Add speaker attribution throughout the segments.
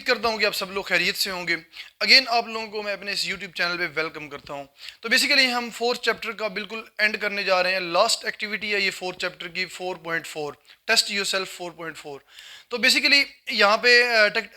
Speaker 1: उम्मीद करता हूँ कि आप सब लोग खैरियत से होंगे। अगेन आप लोगों को मैं अपने इस यूट्यूब चैनल पे वेलकम करता हूँ। तो बेसिकली हम फोर्थ चैप्टर का बिल्कुल एंड करने जा रहे हैं। लास्ट एक्टिविटी है ये फोर्थ चैप्टर की 4.4, टेस्ट योरसेल्फ 4.4। तो बेसिकली यहाँ पे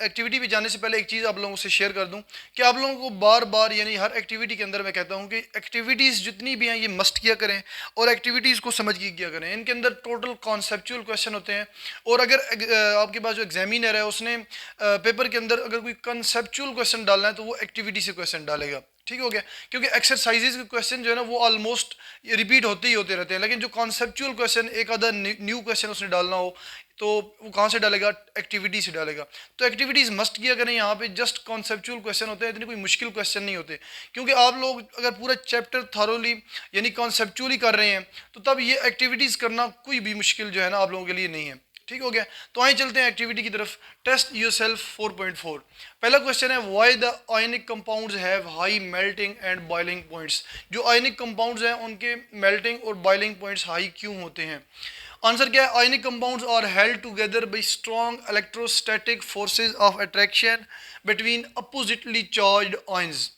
Speaker 1: एक्टिविटी पे जाने से पहले एक चीज़ आप लोगों से शेयर कर दूँ कि आप लोगों को बार बार यानी हर एक्टिविटी के अंदर मैं कहता हूँ कि एक्टिविटीज़ जितनी भी हैं ये मस्ट किया करें और एक्टिविटीज़ को समझ के किया करें। इनके अंदर टोटल कॉन्सेप्चुअल क्वेश्चन होते हैं और अगर आपके पास जो एग्जामिनर है उसने पेपर के अंदर अगर कोई कंसेप्चुअल क्वेश्चन डालना है तो वो एक्टिविटी से क्वेश्चन डालेगा। ठीक हो गया, क्योंकि एक्सरसाइजेज के क्वेश्चन जो है ना वो ऑलमोस्ट रिपीट होते ही होते रहते हैं, लेकिन जो कॉन्सेप्चुअल क्वेश्चन एक आधा न्यू क्वेश्चन उसने डालना हो तो वो कहाँ से डालेगा, एक्टिविटी से डालेगा। तो एक्टिविटीज़ मस्ट किया करें। यहाँ पे जस्ट कॉन्सेप्चुअल क्वेश्चन होते हैं, इतने कोई मुश्किल क्वेश्चन नहीं होते, क्योंकि आप लोग अगर पूरा चैप्टर थॉरोली यानी कॉन्सेप्चुअली कर रहे हैं तो तब ये एक्टिविटीज़ करना कोई भी मुश्किल जो है ना आप लोगों के लिए नहीं है। ठीक हो गया, तो आइए चलते हैं एक्टिविटी की तरफ। Test yourself 4.4। पहला क्वेश्चन है why the ionic compounds have high melting and boiling points. जो आयनिक कंपाउंड्स हैं उनके मेल्टिंग और बॉइलिंग पॉइंट्स हाई क्यों होते हैं। आंसर क्या है, ionic compounds are held together by strong electrostatic forces of attraction between oppositely charged ions.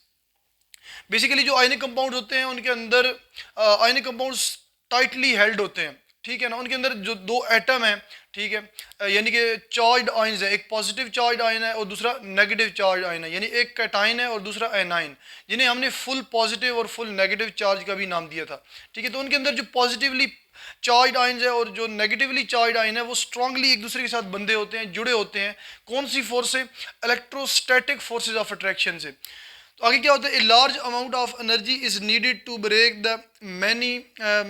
Speaker 1: Basically जो आयनिक कंपाउंड होते हैं उनके अंदर आयनिक कंपाउंड्स टाइटली हेल्ड होते हैं। ठीक है ना, उनके अंदर जो दो एटम है, ठीक है, यानी कि चार्ज्ड आयंस है, एक पॉजिटिव चार्ज आयन है और दूसरा नेगेटिव चार्ज आयन है, यानी एक कैटाइन है और दूसरा एनाइन, जिन्हें हमने फुल पॉजिटिव और फुल नेगेटिव चार्ज का भी नाम दिया था। ठीक है, तो उनके अंदर जो पॉजिटिवली चार्ज आयंस है और जो नेगेटिवली चार्ज आयन है वो स्ट्रांगली एक दूसरे के साथ बंधे होते हैं, जुड़े होते हैं। कौन सी फोर्स से, इलेक्ट्रोस्टैटिक फोर्सेज ऑफ अट्रैक्शन से। तो आगे क्या होता है, a large amount of energy is needed to break the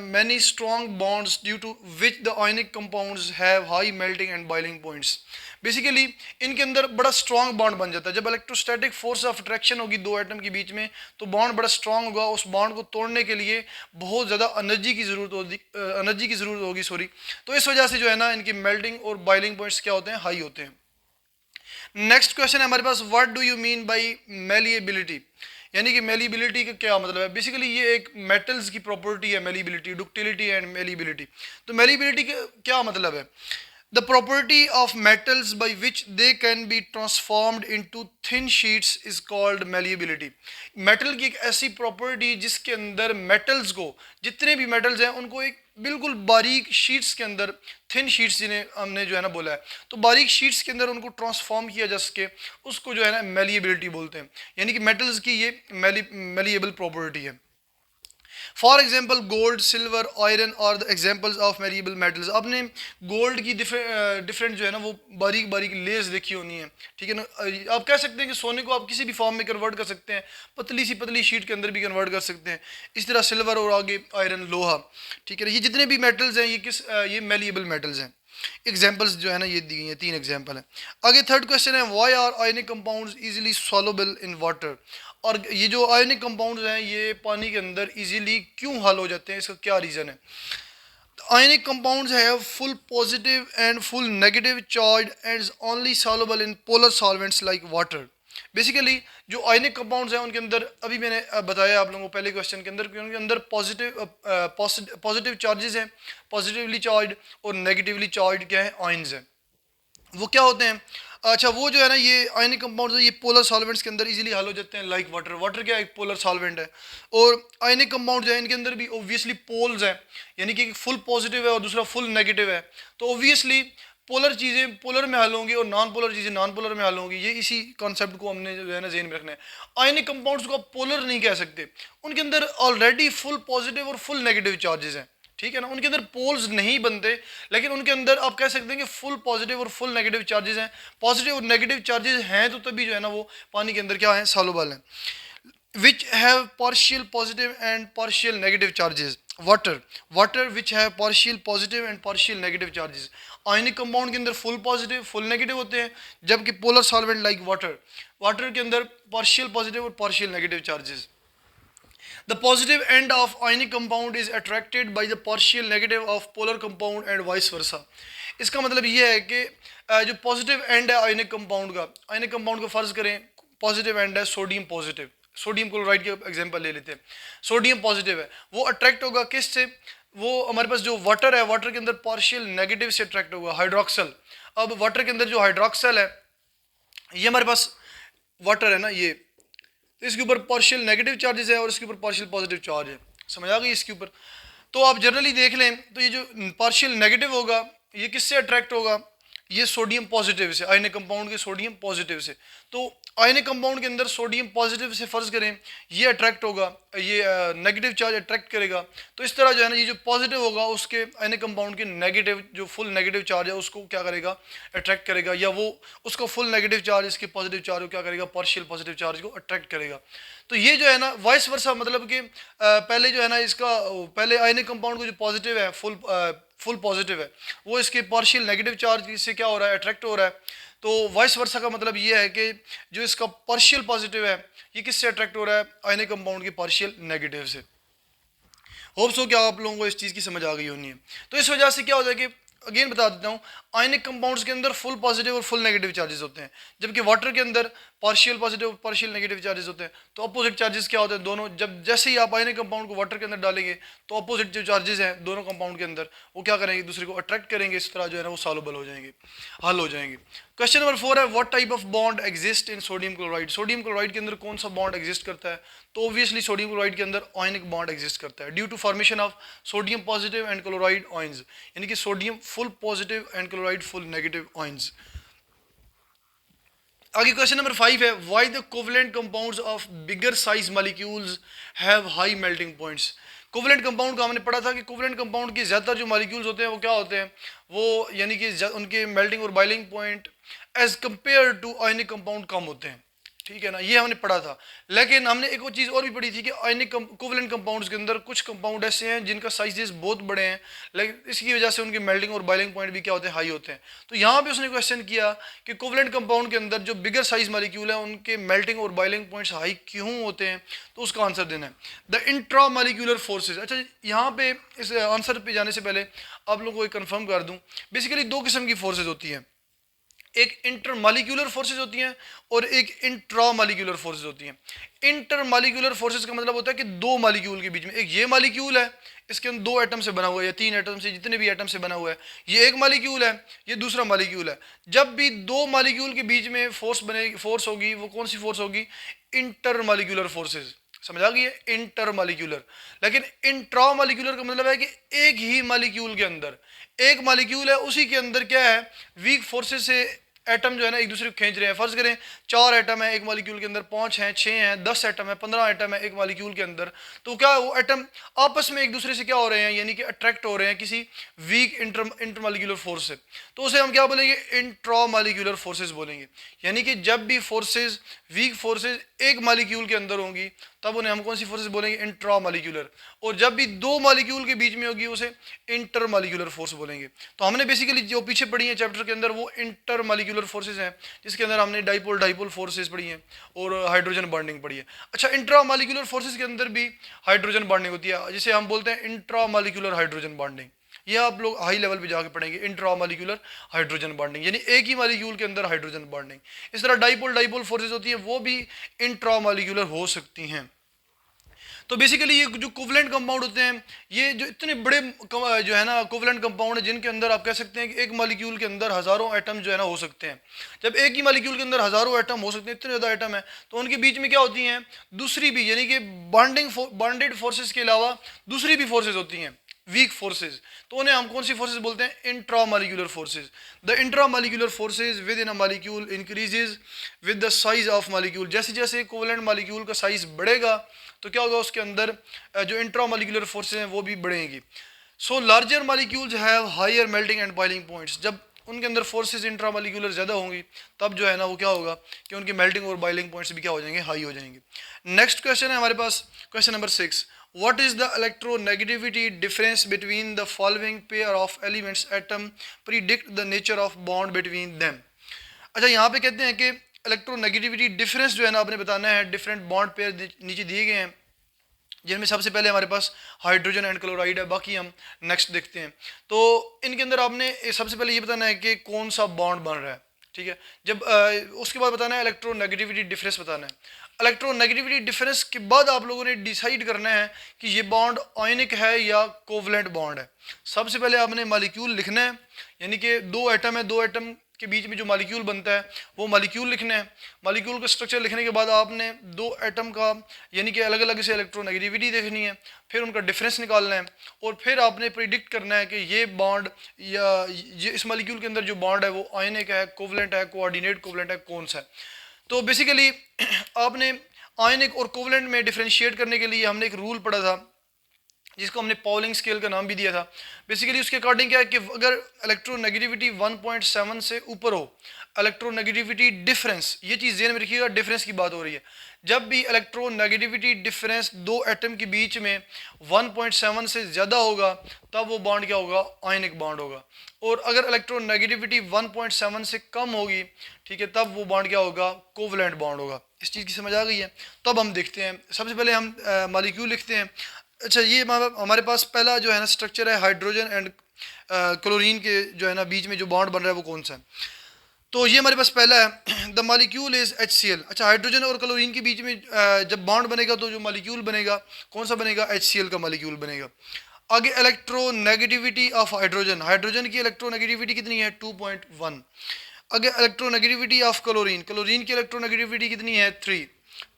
Speaker 1: many strong bonds due to which the ionic compounds have high melting and boiling points. Basically इनके अंदर बड़ा स्ट्रॉन्ग बॉन्ड बन जाता है। जब इलेक्ट्रोस्टैटिक फोर्स ऑफ अट्रैक्शन होगी दो atom के बीच में तो बॉन्ड बड़ा स्ट्रॉन्ग होगा। उस बॉन्ड को तोड़ने के लिए बहुत ज़्यादा एनर्जी की ज़रूरत होगी सॉरी। तो इस वजह से जो है ना इनकी मेल्टिंग और बॉइलिंग पॉइंट्स क्या होते हैं, हाई होते हैं। नेक्स्ट क्वेश्चन है हमारे पास, what do you mean by malleability. यानी कि मेलिबिलिटी का क्या मतलब है। बेसिकली ये एक मेटल्स की प्रॉपर्टी है मेलिबिलिटी, डक्टिलिटी एंड मेलिबिलिटी। तो मेलिबिलिटी का क्या मतलब है, the property of metals by which they can be transformed into thin sheets is called malleability. Metal की एक ऐसी प्रॉपर्टी जिसके अंदर मेटल्स को, जितने भी मेटल्स हैं उनको एक बिल्कुल बारीक शीट्स के अंदर, थिन शीट्स जिन्हें हमने जो है ना बोला है, तो बारीक शीट्स के अंदर उनको ट्रांसफॉर्म किया जा सके, उसको जो है ना मेलिएबिलिटी बोलते हैं। यानी कि मेटल्स की ये मेलिएबल प्रॉपर्टी है। For example gold, silver, iron और the examples of malleable metals. आपने गोल्ड की डिफरेंट जो है ना वो बारीक बारीक लेस देखी होनी है। ठीक है ना, आप कह सकते हैं कि सोने को आप किसी भी फॉर्म में कन्वर्ट कर सकते हैं, पतली सी पतली शीट के अंदर भी कन्वर्ट कर सकते हैं। इस तरह सिल्वर और आगे आयरन, लोहा। ठीक है ना, ये जितने भी मेटल्स हैं ये मेलिएबल मेटल्स हैं। एग्जाम्पल्स जो है ना ये दी गई हैं, 3 एग्जाम्पल है। आगे थर्ड क्वेश्चन है, why are ionic compounds easily soluble in water. और ये जो आयनिक कंपाउंड्स हैं ये पानी के अंदर इजीली क्यों हल हो जाते हैं, इसका क्या रीज़न है। Ionic compounds have full positive and full negative charge and is only soluble in polar solvents like water. Basically जो आयनिक कंपाउंड्स हैं उनके अंदर अभी मैंने बताया आप लोगों को पहले क्वेश्चन के अंदर कि उनके अंदर पॉजिटिव चार्जेस हैं, पॉजिटिवली चार्ज, और नेगेटिवली चार्ज क्या है, आयंस हैं। वो क्या होते हैं, अच्छा वो जो है ना ये आयनिक कंपाउंड्स है ये पोलर सॉल्वेंट्स के अंदर इजीली हल हो जाते हैं लाइक वाटर। वाटर क्या एक पोलर सॉल्वेंट है। और आयनिक कंपाउंड्स है इनके अंदर भी ऑब्वियसली पोल्स हैं, यानी कि फुल पॉजिटिव है और दूसरा फुल नेगेटिव है। तो ऑब्वियसली पोलर चीज़ें पोलर में हल होंगी और नॉन पोलर चीज़ें नॉन पोलर में हल होंगी। ये इसी कॉन्सेप्ट को हमने जो है ना ज़हन में रखना है। आयनिक कंपाउंड्स को आप पोलर नहीं कह सकते, उनके अंदर ऑलरेडी फुल पॉजिटिव और फुल नेगेटिव चार्जेस हैं। ठीक है ना, उनके अंदर पोल्स नहीं बनते, लेकिन उनके अंदर आप कह सकते हैं कि फुल पॉजिटिव और फुल नेगेटिव चार्जेस हैं। पॉजिटिव और नेगेटिव चार्जेस हैं तो तभी जो है ना वो पानी के अंदर क्या है, सॉल्युबल हैं। which have partial positive and partial negative charges. Water which have partial positive and partial negative charges. Ionic compound के अंदर फुल पॉजिटिव फुल नेगेटिव होते हैं, जबकि पोलर सॉल्वेंट लाइक वाटर के अंदर पार्शियल पॉजिटिव और partial negative charges. The positive end of ionic compound is attracted by the partial negative of polar compound and vice versa. इसका मतलब ये है कि जो पॉजिटिव एंड है आयनिक कंपाउंड का फर्ज करें पॉजिटिव एंड है सोडियम पॉजिटिव, सोडियम क्लोराइड के एग्जांपल ले लेते हैं। सोडियम पॉजिटिव है, वो अट्रैक्ट होगा किस से, वो हमारे पास जो वाटर है वाटर के अंदर पार्शियल नेगेटिव से अट्रैक्ट होगा, हाइड्रोक्सल। अब वाटर के अंदर जो हाइड्रोक्सल है ये हमारे पास वाटर है ना, ये तो इसके ऊपर पार्शियल नेगेटिव चार्जेस है और इसके ऊपर पार्शियल पॉजिटिव चार्ज है। समझ आ गई इसके ऊपर। तो आप जनरली देख लें तो ये जो पार्शियल नेगेटिव होगा ये किससे अट्रैक्ट होगा, ये सोडियम पॉजिटिव से, आयनिक कंपाउंड के सोडियम पॉजिटिव से। तो आयनिक कंपाउंड के अंदर सोडियम पॉजिटिव से फर्ज करें ये अट्रैक्ट होगा, ये नेगेटिव चार्ज अट्रैक्ट करेगा। तो इस तरह जो है ना, ये जो पॉजिटिव होगा उसके आयनिक कंपाउंड के नेगेटिव, जो फुल नेगेटिव चार्ज है उसको क्या करेगा, अट्रैक्ट करेगा, या वो उसको फुल नेगेटिव चार्ज इसके पॉजिटिव चार्ज को क्या करेगा, पार्शियल पॉजिटिव चार्ज को अट्रैक्ट करेगा। तो ये जो है ना वाइस वर्सा, मतलब कि पहले जो है ना इसका, पहले आयनिक कंपाउंड को जो पॉजिटिव है, फुल पॉजिटिव है, वो इसके पार्शियल नेगेटिव चार्ज से क्या हो रहा है, अट्रैक्ट हो रहा है। तो वाइस वर्सा का मतलब ये है कि जो इसका पार्शियल पॉजिटिव है ये किससे अट्रैक्ट हो रहा है, आयनिक कंपाउंड के पार्शियल नेगेटिव से। होप सो क्या आप लोगों को इस चीज़ की समझ आ गई होनी है। तो इस वजह से क्या होता है कि अगेन बता देता हूँ, आयनिक कंपाउंड्स के अंदर फुल पॉजिटिव और फुल नेगेटिव चार्जेस होते हैं, जबकि वाटर के अंदर पार्शियल पॉजिटिव और पार्शियल नेगेटिव चार्जेस होते हैं। तो अपोजिट चार्जेस क्या होते हैं दोनों, जब जैसे ही आप आयनिक कंपाउंड को वाटर के अंदर डालेंगे तो अपोजिट जो चार्जेस हैं दोनों कंपाउंड के अंदर वो क्या करेंगे, एक दूसरे को अट्रैक्ट करेंगे, इस तरह जो है ना वो सॉल्युबल हो जाएंगे, हल हो जाएंगे। क्वेश्चन नंबर 4 है, what type of bond exist in sodium chloride. Sodium chloride के अंदर कौन सा बॉन्ड एग्जिस्ट करता है, तो ऑब्वियसली सोडियम क्लोराइड के अंदर आयनिक बॉन्ड एग्जिस्ट करता है, due to formation of sodium positive and chloride ions, यानी कि sodium full positive and chloride full negative ions. आगे क्वेश्चन नंबर 5 है, why the covalent compounds of bigger size molecules have high melting points. Covalent compound का हमने पढ़ा था कि covalent compound के ज़्यादातर जो मॉलिक्यूल्स होते हैं वो क्या होते हैं, वो यानी कि उनके मेल्टिंग और boiling point as compare to ionic compound कम होते हैं। ठीक है ना, ये हमने पढ़ा था। लेकिन हमने एक और चीज़ और भी पढ़ी थी कि आयनिक कोवलेंट कंपाउंड्स के अंदर कुछ कंपाउंड ऐसे हैं जिनका साइजेस बहुत बड़े हैं, लेकिन इसकी वजह से उनके मेल्टिंग और बॉइलिंग पॉइंट भी क्या होते हैं, हाई होते हैं। तो यहाँ पे उसने क्वेश्चन किया कि कोवलेंट कंपाउंड के अंदर जो बिगर साइज मॉलिक्यूल है उनके मेल्टिंग और बॉइलिंग पॉइंट्स हाई क्यों होते हैं, तो उसका आंसर देना है द इंट्रा मॉलिक्यूलर फोर्सेज। अच्छा, यहाँ पे इस आंसर पे जाने से पहले आप लोगों को एक कन्फर्म कर दूँ, बेसिकली दो किस्म की फोर्सेज होती हैं, एक इंटरमॉलिक्यूलर फोर्सेज होती हैं और एक इंट्रामॉलिक्यूलर फोर्सेज होती हैं। इंटरमॉलिक्यूलर फोर्सेज का मतलब होता है कि दो मॉलिक्यूल के बीच में, एक ये मॉलिक्यूल है इसके अंदर दो एटम से बना हुआ है या तीन एटम से, जितने भी एटम से बना हुआ है, ये एक मॉलिक्यूल है, ये दूसरा मॉलिक्यूल है। जब भी दो मॉलिक्यूल के बीच में फोर्स बनेगी, फोर्स होगी, वो कौन सी फोर्स होगी, इंटरमॉलिक्यूलर फोर्सेज। समझ आ गई है, इंटरमॉलिक्यूलर। लेकिन इंट्रामॉलिक्यूलर का मतलब है कि एक ही मॉलिक्यूल के अंदर, एक मॉलिक्यूल है उसी के अंदर क्या है, वीक फोर्सेज से एटम जो है ना एक दूसरे को खींच रहे हैं। फर्ज करें 4 एटम है एक मॉलिक्यूल के अंदर, 5 हैं, 6 हैं, 10 एटम है, 15 एटम है एक मॉलिक्यूल के अंदर, तो क्या वो एटम आपस में एक दूसरे से क्या हो रहे हैं, यानी कि अट्रैक्ट हो रहे हैं किसी वीक इंटरमॉलिक्यूलर फोर्स से, तो उसे हम क्या बोलेंगे, इंट्रामॉलिक्यूलर फोर्सेज बोलेंगे। यानी कि जब भी फोर्सेज, वीक फोर्सेज एक मॉलिक्यूल के अंदर होंगी तब उन्हें हम कौन सी फोर्सेज बोलेंगे, इंट्रामॉलिक्यूलर, और जब भी दो मॉलिक्यूल के बीच में होगी उसे इंटरमॉलिक्यूलर फोर्स बोलेंगे। तो हमने बेसिकली जो पीछे पढ़ी है चैप्टर के अंदर वो इंटरमॉलिक्यूलर फोर्सेज हैं, जिसके अंदर हमने डाइपोल डाइपोल फोर्सेज पढ़ी हैं और हाइड्रोजन बॉन्डिंग पढ़ी है। अच्छा, इंट्रामॉलिक्यूलर फोर्सेज के अंदर भी हाइड्रोजन बॉन्डिंग होती है, जिसे हम बोलते हैं इंट्रामॉलिक्यूलर हाइड्रोजन बॉन्डिंग। ये आप लोग हाई लेवल पे जाके पढ़ेंगे, इंट्रामॉलिक्यूलर हाइड्रोजन बॉन्डिंग, यानी एक ही मॉलिक्यूल के अंदर हाइड्रोजन बॉन्डिंग। इस तरह डाइपोल डाइपोल फोर्सेज होती है वो भी इंट्रामॉलिक्यूलर हो सकती हैं। तो बेसिकली ये जो कोवलेंट कंपाउंड होते हैं, ये जो इतने बड़े जो है ना कोवलेंट कंपाउंड है, जिनके अंदर आप कह सकते हैं कि एक मॉलिक्यूल के अंदर हज़ारों एटम जो है ना हो सकते हैं। जब एक ही मॉलिक्यूल के अंदर हज़ारों एटम हो सकते हैं, इतने ज़्यादा एटम है, तो उनके बीच में क्या होती हैं, दूसरी भी, यानी कि बॉन्डेड फोर्सेज के अलावा दूसरी भी फोर्सेज होती हैं, वीक फोर्सेज। तो उन्हें हम कौन सी फोर्सेज बोलते हैं, intramolecular forces. The intramolecular forces with in a molecule increases with the size of molecule. जैसे जैसे कोवलेंट मॉलिक्यूल का साइज बढ़ेगा तो क्या होगा, उसके अंदर जो इंट्रामॉलिक्यूलर फोर्सेज हैं वो भी बढ़ेंगी। So larger molecules have higher melting and boiling points. जब उनके अंदर फोर्सेज इंट्रामॉलिक्यूलर ज़्यादा होंगी तब जो है ना वो क्या होगा कि उनके मेल्टिंग और बॉइलिंग पॉइंट्स भी क्या हो जाएंगे, हाई हो जाएंगे। नेक्स्ट क्वेश्चन है हमारे पास, question number 6, what is the electronegativity difference between the following pair of elements atom, predict the nature of bond between them। अच्छा, यहाँ पे कहते हैं कि इलेक्ट्रोनेगेटिविटी डिफरेंस जो है ना आपने बताना है, डिफरेंट बॉन्ड पेयर नीचे दिए गए हैं, जिनमें सबसे पहले हमारे पास हाइड्रोजन एंड क्लोराइड है, बाकी हम नेक्स्ट देखते हैं। तो इनके अंदर आपने सबसे पहले ये बताना है कि कौन सा बॉन्ड बन रहा है, ठीक है। जब उसके बाद बताना है इलेक्ट्रोनेगेटिविटी डिफरेंस बताना है। इलेक्ट्रोनेगेटिविटी डिफरेंस के बाद आप लोगों ने डिसाइड करना है कि ये बॉन्ड आयनिक है या कोवलेंट बॉन्ड है। सबसे पहले आपने मॉलिक्यूल लिखना है, यानी कि दो एटम है, दो एटम के बीच में जो मॉलिक्यूल बनता है वो मॉलिक्यूल लिखना है। मॉलिक्यूल का स्ट्रक्चर लिखने के बाद आपने दो एटम का यानी कि अलग अलग से इलेक्ट्रोनेगेटिविटी देखनी है, फिर उनका डिफरेंस निकालना है और फिर आपने प्रिडिक्ट करना है कि ये बॉन्ड या ये इस मॉलिक्यूल के अंदर जो बॉन्ड है वो आयनिक है, कोवलेंट है, कोऑर्डिनेट कोवलेंट है, कौन सा है। तो बेसिकली आपने आयनिक और कोवलेंट में डिफरेंशिएट करने के लिए हमने एक रूल पढ़ा था जिसको हमने पॉलिंग स्केल का नाम भी दिया था। बेसिकली उसके अकॉर्डिंग क्या है कि अगर इलेक्ट्रोनेगेटिविटी 1.7 से ऊपर हो, इलेक्ट्रोनेगेटिविटी डिफरेंस, ये चीज़ ध्यान में रखिएगा, डिफरेंस की बात हो रही है। जब भी इलेक्ट्रोनेगेटिविटी डिफरेंस दो एटम के बीच में 1.7 से ज़्यादा होगा तब वो बॉन्ड क्या होगा, आयनिक बॉन्ड होगा। और अगर इलेक्ट्रोनेगेटिविटी 1.7 से कम होगी, ठीक है, तब वो बॉन्ड क्या होगा, कोवलेंट बॉन्ड होगा। इस चीज़ की समझ आ गई है। तब हम देखते हैं, सबसे पहले हम मॉलिक्यूल लिखते हैं। अच्छा, ये हमारे पास पहला जो है ना स्ट्रक्चर है हाइड्रोजन एंड क्लोरीन के जो है ना बीच में जो बॉन्ड बन रहा है वो कौन सा है। तो ये हमारे पास पहला है, द मॉलिक्यूल इज HCl। अच्छा, हाइड्रोजन और क्लोरीन के बीच में जब बॉन्ड बनेगा तो जो मॉलिक्यूल बनेगा कौन सा बनेगा, HCl का मॉलिक्यूल बनेगा। आगे इलेक्ट्रोनेगेटिविटी ऑफ हाइड्रोजन, हाइड्रोजन की इलेक्ट्रोनेगेटिविटी कितनी है, 2.1। आगे इलेक्ट्रोनेगेटिविटी ऑफ क्लोरीन, क्लोरीन की इलेक्ट्रोनेगेटिविटी कितनी है, 3।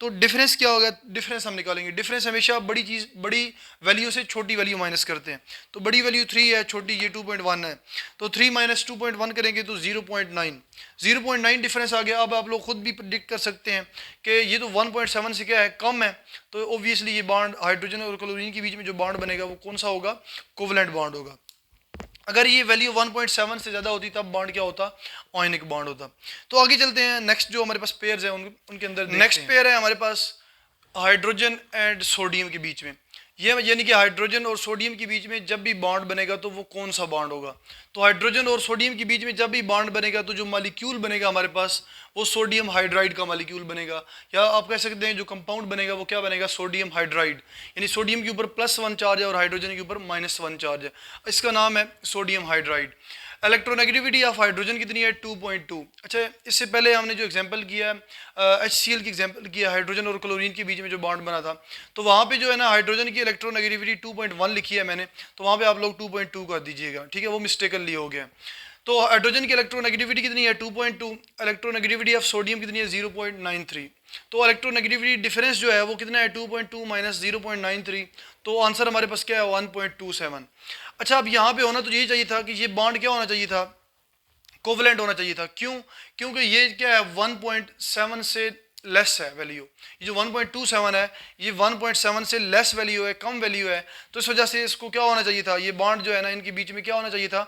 Speaker 1: तो डिफरेंस क्या होगा, डिफरेंस हम निकालेंगे। डिफरेंस हमेशा बड़ी चीज़, बड़ी वैल्यू से छोटी वैल्यू माइनस करते हैं। तो बड़ी वैल्यू 3 है, छोटी ये 2.1 है, तो 3 माइनस 2.1 करेंगे तो 0.9। 0.9 डिफरेंस आ गया। अब आप लोग खुद भी प्रिडिक्ट कर सकते हैं कि ये तो 1.7 से क्या है, कम है, तो ऑब्वियसली ये बॉन्ड हाइड्रोजन और क्लोरीन के बीच में जो बॉन्ड बनेगा वो कौन सा होगा, कोवलेंट बॉन्ड होगा। अगर ये वैल्यू 1.7 से ज़्यादा होती तब बॉन्ड क्या होता, आयनिक बॉन्ड होता। तो आगे चलते हैं, नेक्स्ट जो हमारे पास पेयर्स है उनके अंदर नेक्स्ट पेयर है हमारे पास हाइड्रोजन एंड सोडियम के बीच में। ये यानी कि हाइड्रोजन और सोडियम के बीच में जब भी बॉन्ड बनेगा तो वो कौन सा बॉन्ड होगा। तो हाइड्रोजन और सोडियम के बीच में जब भी बॉन्ड बनेगा तो जो मॉलिक्यूल बनेगा हमारे पास वो सोडियम हाइड्राइड का मॉलिक्यूल बनेगा, या आप कह सकते हैं जो कंपाउंड बनेगा वो क्या बनेगा, सोडियम हाइड्राइड। यानी सोडियम के ऊपर +1 चार्ज है और हाइड्रोजन के ऊपर -1 चार्ज है, इसका नाम है sodium hydride. Electronegativity of hydrogen कितनी है, 2.2। अच्छा, इससे पहले हमने जो एग्जांपल किया HCl की एग्जांपल किया, हाइड्रोजन और क्लोरीन के बीच में जो बॉन्ड बना था, तो वहाँ पे जो है ना हाइड्रोजन की इलेक्ट्रोनेगेटिविटी 2.1 लिखी है मैंने, तो वहाँ पे आप लोग 2.2 कर दीजिएगा, ठीक है, वो मिस्टेकनली हो गया। तो हाइड्रोजन की इलेक्ट्रोनेगेटिविटी कितनी है, 2.2। इलेक्ट्रोनेगेटिविटी ऑफ सोडियम कितनी है, 0.93। तो इलेक्ट्रोनेगेटिविटी डिफरेंस जो है वो कितना है, 2.2 माइनस 0.93, तो आंसर हमारे पास क्या है, 1.27। अच्छा, अब यहाँ पे होना तो यही चाहिए था कि ये बॉन्ड क्या होना चाहिए था, कोवलेंट होना चाहिए था। क्यों, क्योंकि ये क्या है, 1.7 से लेस है वैल्यू। ये जो 1.27 है ये 1.7 से लेस वैल्यू है, कम वैल्यू है, तो इस वजह से इसको क्या होना चाहिए था, ये बॉन्ड जो है ना इनके बीच में क्या होना चाहिए था,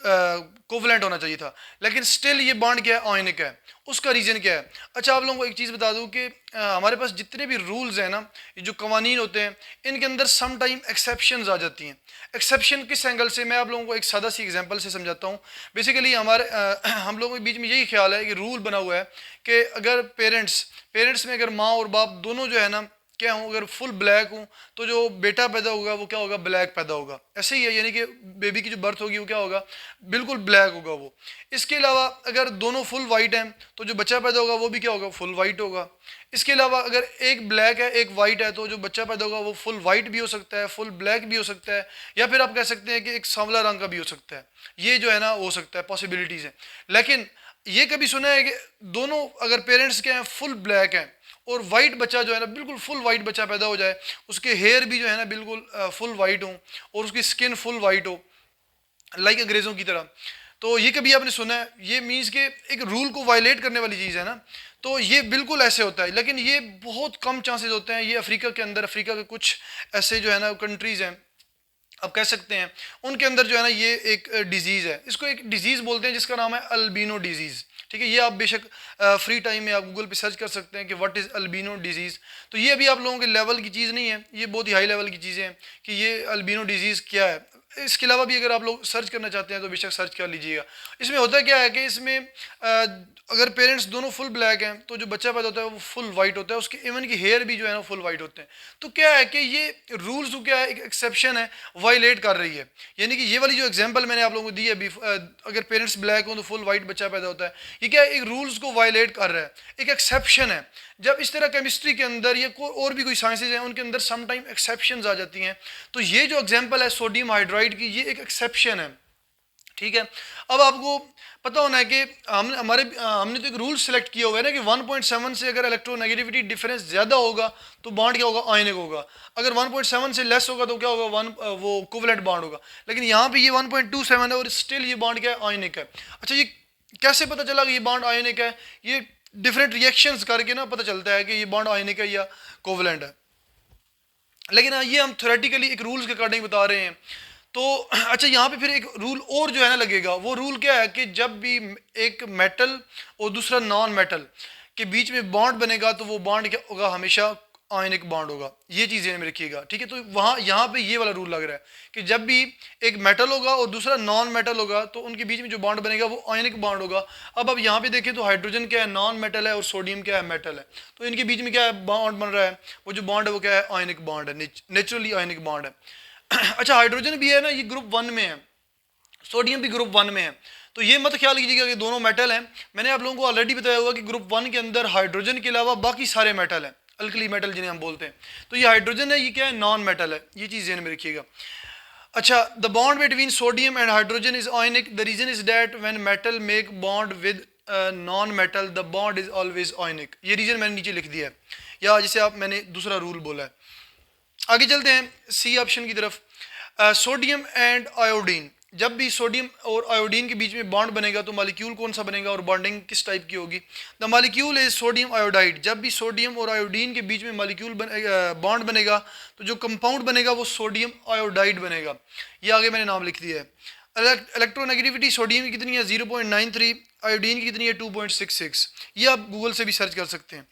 Speaker 1: कोवलेंट होना चाहिए था। लेकिन स्टिल ये बॉन्ड क्या है, आयनिक है। उसका रीज़न क्या है। अच्छा, आप लोगों को एक चीज़ बता दूं कि हमारे पास जितने भी रूल्स हैं ना, ये जो कवानीन होते हैं, इनके अंदर सम टाइम एक्सेप्शंस आ जाती हैं। एक्सेप्शन किस एंगल से, मैं आप लोगों को एक सादा सी एग्जांपल से समझाता हूँ। बेसिकली हमारे हम लोगों के बीच में यही ख्याल है कि रूल बना हुआ है कि अगर पेरेंट्स में अगर माँ और बाप दोनों जो है ना क्या हूँ, अगर फुल ब्लैक हूँ तो जो बेटा पैदा होगा वो क्या होगा, ब्लैक पैदा होगा। ऐसे ही है, यानी कि बेबी की जो बर्थ होगी वो क्या होगा, बिल्कुल ब्लैक होगा वो। इसके अलावा अगर दोनों फुल वाइट हैं तो जो बच्चा पैदा होगा वो भी क्या होगा, फुल वाइट होगा। इसके अलावा अगर एक ब्लैक है एक वाइट है तो जो बच्चा पैदा होगा वो फुल वाइट भी हो सकता है, फुल ब्लैक भी हो सकता है, या फिर आप कह सकते हैं कि एक सांवला रंग का भी हो सकता है। ये जो है ना हो सकता है, पॉसिबिलिटीज़ है। लेकिन ये कभी सुना है कि दोनों अगर पेरेंट्स के हैं फुल ब्लैक हैं और वाइट बच्चा जो है ना बिल्कुल फुल वाइट बच्चा पैदा हो जाए, उसके हेयर भी जो है ना बिल्कुल फुल वाइट हो और उसकी स्किन फुल वाइट हो, लाइक अंग्रेज़ों की तरह, तो ये कभी आपने सुना है? ये मीन्स के एक रूल को वायलेट करने वाली चीज़ है ना। तो ये बिल्कुल ऐसे होता है, लेकिन ये बहुत कम चांसेस होते हैं। ये अफ्रीका के अंदर, अफ्रीका के कुछ ऐसे जो है ना कंट्रीज़ हैं, आप कह सकते हैं उनके अंदर जो है ना ये एक डिजीज़ है, इसको एक डिजीज़ बोलते हैं जिसका नाम है अल्बिनो डिजीज़। ठीक है, ये आप बेशक फ्री टाइम में आप गूगल पे सर्च कर सकते हैं कि व्हाट इज़ अल्बिनो डिजीज़। तो ये अभी आप लोगों के लेवल की चीज़ नहीं है, ये बहुत ही हाई लेवल की चीज़ें हैं कि ये अल्बिनो डिजीज़ क्या है। इसके अलावा भी अगर आप लोग सर्च करना चाहते हैं तो बेशक सर्च कर लीजिएगा। इसमें होता क्या है कि इसमें अगर पेरेंट्स दोनों फुल ब्लैक हैं तो जो बच्चा पैदा होता है वो फुल वाइट होता है, उसके इवन की हेयर भी जो है ना फुल वाइट होते हैं। तो क्या है कि ये रूल्स क्या है, एक एक्सेप्शन है, वायलेट कर रही है। यानी कि ये वाली जो एग्जांपल मैंने आप लोगों को दी है, अगर पेरेंट्स ब्लैक हो तो फुल वाइट बच्चा पैदा होता है, ये क्या है, एक रूल्स को वायलेट कर रहा है, एक एक्सेप्शन है। जब इस तरह केमिस्ट्री के अंदर या और भी कोई साइंसेज हैं उनके अंदर सम टाइम एक्सेप्शंस आ जाती हैं। तो ये जो एग्जांपल है सोडियम हाइड्राइड की, ये एक एक्सेप्शन है। ठीक है। अब आपको पता होना है कि हमने तो एक रूल सेलेक्ट किया हुआ है ना कि 1.7 से अगर इलेक्ट्रोनेगेटिविटी डिफरेंस ज़्यादा होगा तो बॉन्ड क्या होगा, आयनिक होगा। अगर 1.7 से लेस होगा तो क्या होगा, वो कोवलेंट बॉन्ड होगा। लेकिन यहाँ पे ये 1.27 है और स्टिल ये बॉन्ड क्या है, आयनिक है। अच्छा, ये कैसे पता चला कि ये बॉन्ड आयनिक है? ये डिफरेंट रिएक्शंस करके ना पता चलता है कि ये बॉन्ड आयनिक है या कोवलेंट है। लेकिन ये हम थ्योरेटिकली एक रूल्स के अकॉर्डिंग बता रहे हैं। तो अच्छा, यहाँ पे फिर एक रूल और जो है ना लगेगा। वो रूल क्या है कि जब भी एक मेटल और दूसरा नॉन मेटल के बीच में बॉन्ड बनेगा तो वो बॉन्ड क्या होगा, हमेशा आयनिक बॉन्ड होगा। ये चीज़ें में रखिएगा, ठीक है। तो वहाँ यहाँ पे ये वाला रूल लग रहा है कि जब भी एक मेटल होगा और दूसरा नॉन मेटल होगा तो उनके बीच में जो बॉन्ड बनेगा वो आयनिक बॉन्ड होगा। अब यहाँ पे देखें तो हाइड्रोजन क्या है, नॉन मेटल है, और सोडियम क्या है, मेटल है। तो इनके बीच में क्या है, बॉन्ड बन रहा है। वो जो बॉन्ड है वो क्या है, आयनिक बॉन्ड है, नेचुरली आयनिक बॉन्ड है। अच्छा, हाइड्रोजन भी है ना, ये ग्रुप 1 में है, सोडियम भी ग्रुप 1 में है। तो ये मत ख्याल कीजिएगा कि दोनों मेटल हैं। मैंने आप लोगों को ऑलरेडी बताया हुआ कि ग्रुप 1 के अंदर हाइड्रोजन के अलावा बाकी सारे मेटल हैं, अल्कली मेटल जिन्हें हम बोलते हैं। तो ये हाइड्रोजन है, ये क्या है, नॉन मेटल है। ये चीज़ ध्यान में रखिएगा। अच्छा, the bond between sodium and hydrogen is ionic. The reason is that when metal make bond with non metal the bond is always ionic. ये रीजन मैंने नीचे लिख दिया है, या जिसे आप मैंने दूसरा रूल बोला है। आगे चलते हैं सी ऑप्शन की तरफ। सोडियम एंड आयोडीन, जब भी सोडियम और आयोडीन के बीच में बॉन्ड बनेगा तो मॉलिक्यूल कौन सा बनेगा और बॉन्डिंग किस टाइप की होगी? The molecule is sodium iodide. जब भी सोडियम और आयोडीन के बीच में मॉलिक्यूल बॉन्ड बनेगा तो जो कंपाउंड बनेगा वो सोडियम आयोडाइड बनेगा। ये आगे मैंने नाम लिख दिया है। इलेक्ट्रोनेगेटिविटी सोडियम की कितनी है, 0.93, आयोडीन की कितनी है, 2.66। ये आप गूगल से भी सर्च कर सकते हैं।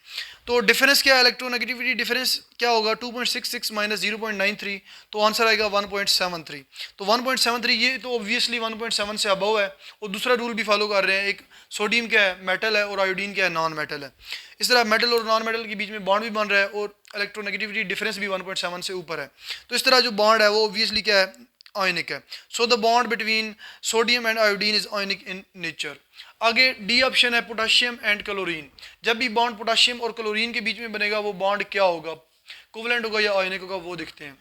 Speaker 1: तो डिफरेंस क्या है, इलेक्ट्रोनेगेटिविटी डिफरेंस क्या होगा, 2.66 माइनस 0.93, तो आंसर आएगा 1.73। तो 1.73 ये तो ऑब्वियसली 1.7 से अबव है। और दूसरा रूल भी फॉलो कर रहे हैं, एक सोडियम क्या है, मेटल है, और आयोडीन क्या है, नॉन मेटल है। इस तरह मेटल और नॉन मेटल के बीच में बॉन्ड भी बन रहा है और इलेक्ट्रोनेगेटिविटी डिफरेंस भी 1.7 से ऊपर है। तो इस तरह जो बॉन्ड है वो ऑब्वियसली क्या है, आयनिक है। So the bond between sodium and iodine is ionic in nature. आगे डी ऑप्शन है, पोटाशियम एंड क्लोरीन। जब भी बॉन्ड पोटाशियम और क्लोरीन के बीच में बनेगा वो बॉन्ड क्या होगा, कोवलेंट होगा या आयनिक होगा, वो देखते हैं।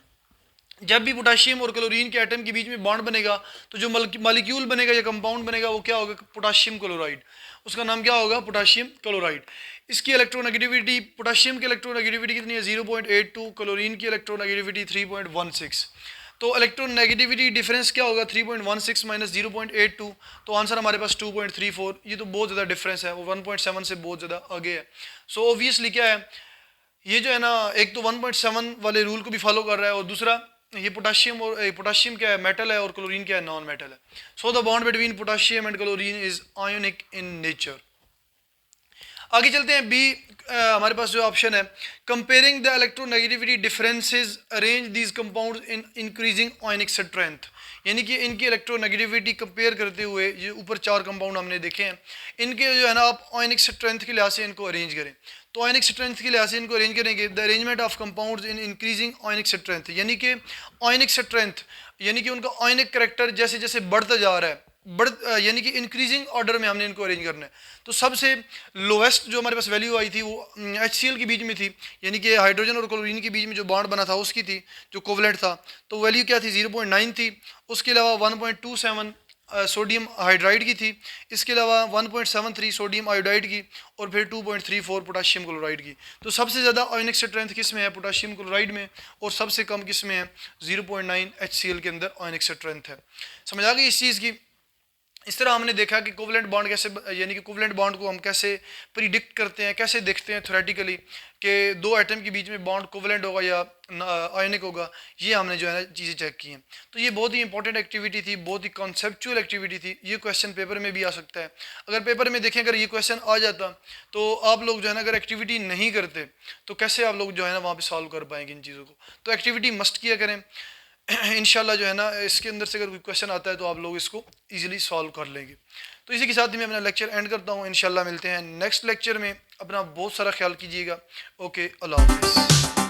Speaker 1: जब भी पोटाशियम और क्लोरीन के एटम के बीच में बॉन्ड बनेगा तो जो मॉलिक्यूल बनेगा या कंपाउंड बनेगा वो क्या होगा, पोटाशियम क्लोराइड। उसका नाम क्या होगा, पोटाशियम क्लोराइड। इसकी इलेक्ट्रोनेगेटिविटी, पोटाशियम की इलेक्ट्रोनेगेटिविटी कितनी है, 0.82, क्लोरीन की इलेक्ट्रोनेगेटिविटी 3.16। तो इलेक्ट्रोनेगेटिविटी डिफरेंस क्या होगा, 3.16 माइनस 0.82, तो आंसर हमारे पास 2.34। ये तो बहुत ज़्यादा डिफरेंस है, वो 1.7 से बहुत ज़्यादा आगे है। सो ऑब्वियसली क्या है, ये जो है ना, एक तो 1.7 वाले रूल को भी फॉलो कर रहा है, और दूसरा ये पोटाशियम क्या है, मेटल है, और क्लोरीन क्या है, नॉन मेटल है। So the bond between potassium and chlorine is ionic in nature. आगे चलते हैं, बी हमारे पास जो ऑप्शन है, comparing the electronegativity differences arrange these compounds in increasing ionic strength. यानी कि इनकी इलेक्ट्रोनेगेटिविटी कंपेयर करते हुए ये ऊपर 4 कंपाउंड हमने देखे हैं, इनके जो है ना आप आयनिक स्ट्रेंथ के लिहाज से इनको अरेंज करें। तो आयनिक स्ट्रेंथ के लिहाज से इनको अरेंज करेंगे, the arrangement of compounds in increasing ionic strength, यानी कि आयनिक स्ट्रेंथ यानी कि उनका आयनिक करेक्टर जैसे जैसे बढ़ता जा रहा है, यानी कि इंक्रीजिंग ऑर्डर में हमने इनको अरेंज करना है। तो सबसे लोएस्ट जो हमारे पास वैल्यू आई थी वो HCl के बीच में थी, यानी कि हाइड्रोजन और क्लोरीन के बीच में जो बॉन्ड बना था उसकी थी, जो कोवलेंट था। तो वैल्यू क्या थी, 0.9 थी। उसके अलावा 1.27 सोडियम हाइड्राइड की थी। इसके अलावा 1.73 सोडियम आयोडाइड की, और फिर 2.34 पोटाशियम क्लोराइड की। तो सबसे ज़्यादा आयनिक स्ट्रेंथ किस में है, पोटाशियम क्लोराइड में, और सबसे कम किस में है, 0.9 HCl के अंदर आयनिक स्ट्रेंथ है। समझ आ गई इस चीज़ की। इस तरह हमने देखा कि कोवलेंट बॉन्ड कैसे, यानी कि कोवलेंट बॉन्ड को हम कैसे प्रिडिक्ट करते हैं, कैसे देखते हैं थ्योरेटिकली कि दो एटम के बीच में बॉन्ड कोवलेंट होगा या आयनिक होगा। ये हमने जो है ना चीज़ें चेक की हैं। तो ये बहुत ही इंपॉर्टेंट एक्टिविटी थी, बहुत ही कॉन्सेप्चुअल एक्टिविटी थी। ये क्वेश्चन पेपर में भी आ सकता है। अगर पेपर में देखें, अगर ये क्वेश्चन आ जाता तो आप लोग जो है ना अगर एक्टिविटी नहीं करते तो कैसे आप लोग जो है ना वहाँ पर सॉल्व कर पाएंगे इन चीज़ों को। तो एक्टिविटी मस्ट किया करें। इंशाल्लाह जो है ना इसके अंदर से अगर कोई क्वेश्चन आता है तो आप लोग इसको इजीली सॉल्व कर लेंगे। तो इसी के साथ ही मैं अपना लेक्चर एंड करता हूँ। इंशाल्लाह मिलते हैं नेक्स्ट लेक्चर में। अपना बहुत सारा ख्याल कीजिएगा। ओके, अल्लाह हाफिज़।